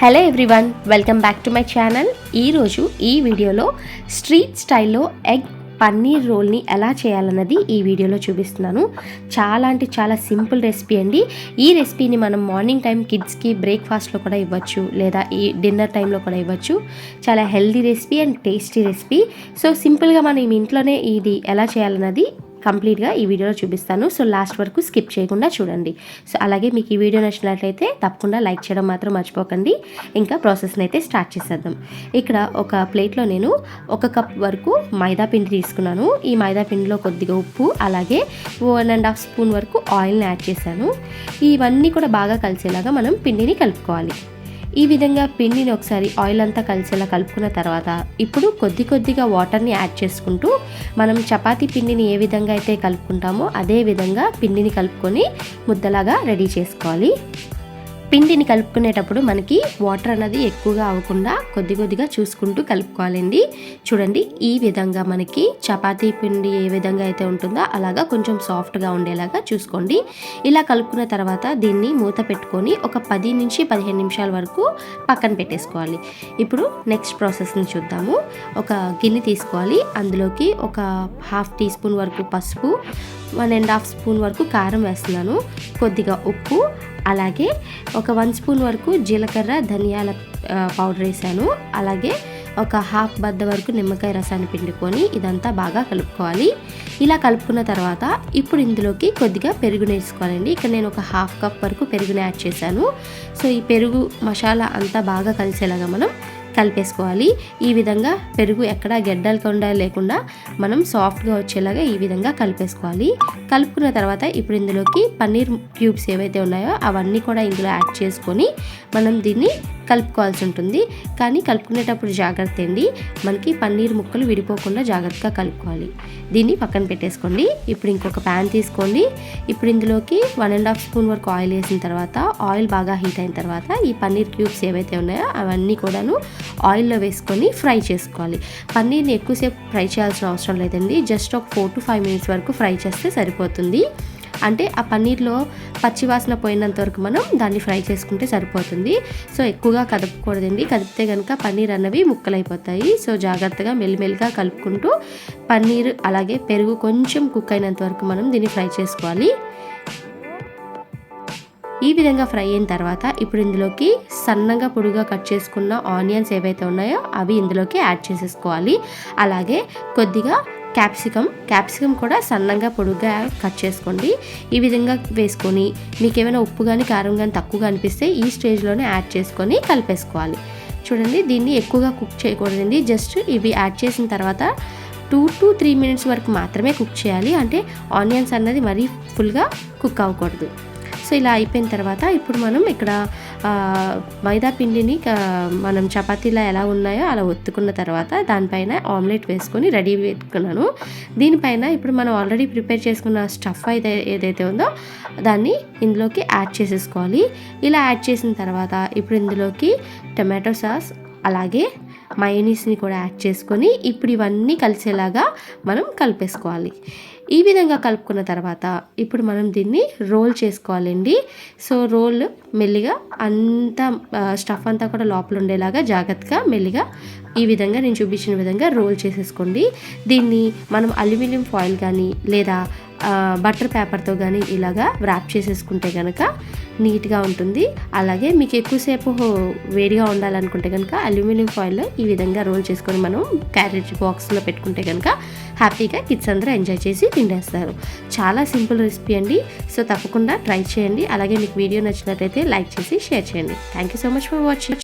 Hello everyone, welcome back to my channel. ఈరోజు ఈ వీడియోలో స్ట్రీట్ స్టైల్లో ఎగ్ పన్నీర్ రోల్ని ఎలా చేయాలన్నది ఈ వీడియోలో చూపిస్తున్నాను. చాలా అంటే చాలా సింపుల్ రెసిపీ అండి. ఈ రెసిపీని మనం మార్నింగ్ టైం కిడ్స్కి బ్రేక్ఫాస్ట్లో కూడా ఇవ్వచ్చు, లేదా ఈ డిన్నర్ టైంలో కూడా ఇవ్వచ్చు. చాలా healthy recipe and tasty recipe. So సింపుల్గా మనం ఇంట్లోనే ఇది ఎలా చేయాలన్నది కంప్లీట్గా ఈ వీడియోలో చూపిస్తాను. సో లాస్ట్ వరకు స్కిప్ చేయకుండా చూడండి. సో అలాగే మీకు ఈ వీడియో నచ్చినట్లయితే తప్పకుండా లైక్ చేయడం మాత్రం మర్చిపోకండి. ఇంకా ప్రాసెస్ని అయితే స్టార్ట్ చేసేద్దాం. ఇక్కడ ఒక ప్లేట్లో నేను 1 కప్ వరకు మైదా పిండి తీసుకున్నాను. ఈ మైదా పిండిలో కొద్దిగా ఉప్పు, అలాగే 1.5 స్పూన్ వరకు ఆయిల్ని యాడ్ చేశాను. ఇవన్నీ కూడా బాగా కలిసేలాగా మనం పిండిని కలుపుకోవాలి. ఈ విధంగా పిండిని ఒకసారి ఆయిల్ అంతా కలిసేలా కలుపుకున్న తర్వాత ఇప్పుడు కొద్దిగా వాటర్ని యాడ్ చేసుకుంటూ మనం చపాతీ పిండిని ఏ విధంగా అయితే కలుపుకుంటామో అదే విధంగా పిండిని కలుపుకొని ముద్దలాగా రెడీ చేసుకోవాలి. పిండిని కలుపుకునేటప్పుడు మనకి వాటర్ అనేది ఎక్కువగా అవ్వకుండా కొద్దిగా చూసుకుంటూ కలుపుకోవాలండి. చూడండి, ఈ విధంగా మనకి చపాతీ పిండి ఏ విధంగా అయితే ఉంటుందో అలాగా కొంచెం సాఫ్ట్గా ఉండేలాగా చూసుకోండి. ఇలా కలుపుకున్న తర్వాత దీన్ని మూత పెట్టుకొని ఒక 10 నుంచి 15 నిమిషాల వరకు పక్కన పెట్టేసుకోవాలి. ఇప్పుడు నెక్స్ట్ ప్రాసెస్ని చూద్దాము. ఒక గిన్నె తీసుకోవాలి. అందులోకి ఒక 1/2 టీ స్పూన్ వరకు పసుపు, 1.5 స్పూన్ వరకు కారం వేస్తున్నాను, కొద్దిగా ఉప్పు, అలాగే ఒక 1 స్పూన్ వరకు జీలకర్ర ధనియాల పౌడర్ వేసాను. అలాగే ఒక 1/2 బద్ద వరకు నిమ్మకాయ రసాన్ని పిండుకొని ఇదంతా బాగా కలుపుకోవాలి. ఇలా కలుపుకున్న తర్వాత ఇప్పుడు ఇందులోకి కొద్దిగా పెరుగుని వేసుకోవాలండి. ఇక్కడ నేను ఒక 1/2 కప్ వరకు పెరుగుని యాడ్ చేశాను. సో ఈ పెరుగు మసాలా అంతా బాగా కలిసేలాగా మనం కలిపేసుకోవాలి. ఈ విధంగా పెరుగు ఎక్కడా గెడ్డలకుండా లేకుండా మనం సాఫ్ట్గా వచ్చేలాగా ఈ విధంగా కలిపేసుకోవాలి. కలుపుకున్న తర్వాత ఇప్పుడు ఇందులోకి పన్నీర్ క్యూబ్స్ ఏవైతే ఉన్నాయో అవన్నీ కూడా ఇందులో యాడ్ చేసుకొని మనం దీన్ని కలుపుకోవాల్సి ఉంటుంది. కానీ కలుపుకునేటప్పుడు జాగ్రత్త అండి, మనకి పన్నీర్ ముక్కలు విడిపోకుండా జాగ్రత్తగా కలుపుకోవాలి. దీన్ని పక్కన పెట్టేసుకోండి. ఇప్పుడు ఇంకొక ప్యాన్ తీసుకోండి. ఇప్పుడు ఇందులోకి 1.5 స్పూన్ వరకు ఆయిల్ వేసిన తర్వాత ఆయిల్ బాగా హీట్ అయిన తర్వాత ఈ పన్నీర్ క్యూబ్స్ ఏవైతే ఉన్నాయో అవన్నీ కూడాను ఆయిల్లో వేసుకొని ఫ్రై చేసుకోవాలి. పన్నీర్ని ఎక్కువసేపు ఫ్రై చేయాల్సిన అవసరం లేదండి. జస్ట్ ఒక 4 to 5 మినిట్స్ వరకు ఫ్రై చేస్తే సరిపోతుంది. అంటే ఆ పన్నీర్లో పచ్చివాసన పోయినంత వరకు మనం దాన్ని ఫ్రై చేసుకుంటే సరిపోతుంది. సో ఎక్కువగా కదపకూడదండి, కదిపితే కనుక పన్నీర్ అన్నవి ముక్కలైపోతాయి. సో జాగ్రత్తగా మెల్లిమెల్లిగా కలుపుకుంటూ పన్నీర్ అలాగే పెరుగు కొంచెం కుక్ అయినంత వరకు మనం దీన్ని ఫ్రై చేసుకోవాలి. ఈ విధంగా ఫ్రై అయిన తర్వాత ఇప్పుడు ఇందులోకి సన్నగా పొడుగా కట్ చేసుకున్న ఆనియన్స్ ఏవైతే ఉన్నాయో అవి ఇందులోకి యాడ్ చేసేసుకోవాలి. అలాగే కొద్దిగా క్యాప్సికమ్ కూడా సన్నగా పొడుగ్గా కట్ చేసుకోండి. ఈ విధంగా వేసుకొని మీకు ఏమైనా ఉప్పు కానీ కారం కానీ తక్కువగా అనిపిస్తే ఈ స్టేజ్లోనే యాడ్ చేసుకొని కలిపేసుకోవాలి. చూడండి, దీన్ని ఎక్కువగా కుక్ చేయకూడదండి. జస్ట్ ఇవి యాడ్ చేసిన తర్వాత 2 to 3 మినిట్స్ వరకు మాత్రమే కుక్ చేయాలి. అంటే ఆనియన్స్ అన్నది మరీ ఫుల్గా కుక్ అవ్వకూడదు. సో ఇలా అయిపోయిన తర్వాత ఇప్పుడు మనం ఇక్కడ మైదా పిండిని మనం చపాతీలా ఎలా ఉన్నాయో అలా ఒత్తుకున్న తర్వాత దానిపైన ఆమ్లెట్ వేసుకొని రెడీ పెట్టుకున్నాను. దీనిపైన ఇప్పుడు మనం ఆల్రెడీ ప్రిపేర్ చేసుకున్న స్టఫ్ ఏదైతే ఉందో దాన్ని ఇందులోకి యాడ్ చేసేసుకోవాలి. ఇలా యాడ్ చేసిన తర్వాత ఇప్పుడు ఇందులోకి టమాటో సాస్ అలాగే మయోనీస్ని కూడా యాడ్ చేసుకొని ఇప్పుడు ఇవన్నీ కలిసేలాగా మనం కలిపేసుకోవాలి. ఈ విధంగా కలుపుకున్న తర్వాత ఇప్పుడు మనం దీన్ని రోల్ చేసుకోవాలండి. సో రోల్ మెల్లిగా అంతా స్టఫ్ అంతా కూడా లోపల ఉండేలాగా జాగ్రత్తగా మెల్లిగా ఈ విధంగా నేను చూపించిన విధంగా రోల్ చేసేసుకోండి. దీన్ని మనం అల్యూమినియం ఫాయిల్ కానీ లేదా బటర్ పేపర్తో కానీ ఇలాగా ర్యాప్ చేసేసుకుంటే కనుక నీట్గా ఉంటుంది. అలాగే మీకు ఎక్కువసేపు వేడిగా ఉండాలనుకుంటే కనుక అల్యూమినియం ఫాయిల్లో ఈ విధంగా రోల్ చేసుకొని మనం క్యారేజ్ బాక్స్లో పెట్టుకుంటే కనుక హ్యాపీగా కిడ్స్ అందరూ ఎంజాయ్ చేసి తినేస్తారు. చాలా సింపుల్ రెసిపీ అండి. సో తప్పకుండా ట్రై చేయండి. అలాగే మీకు వీడియో నచ్చినట్లయితే లైక్ చేసి షేర్ చేయండి. Thank you so much for watching.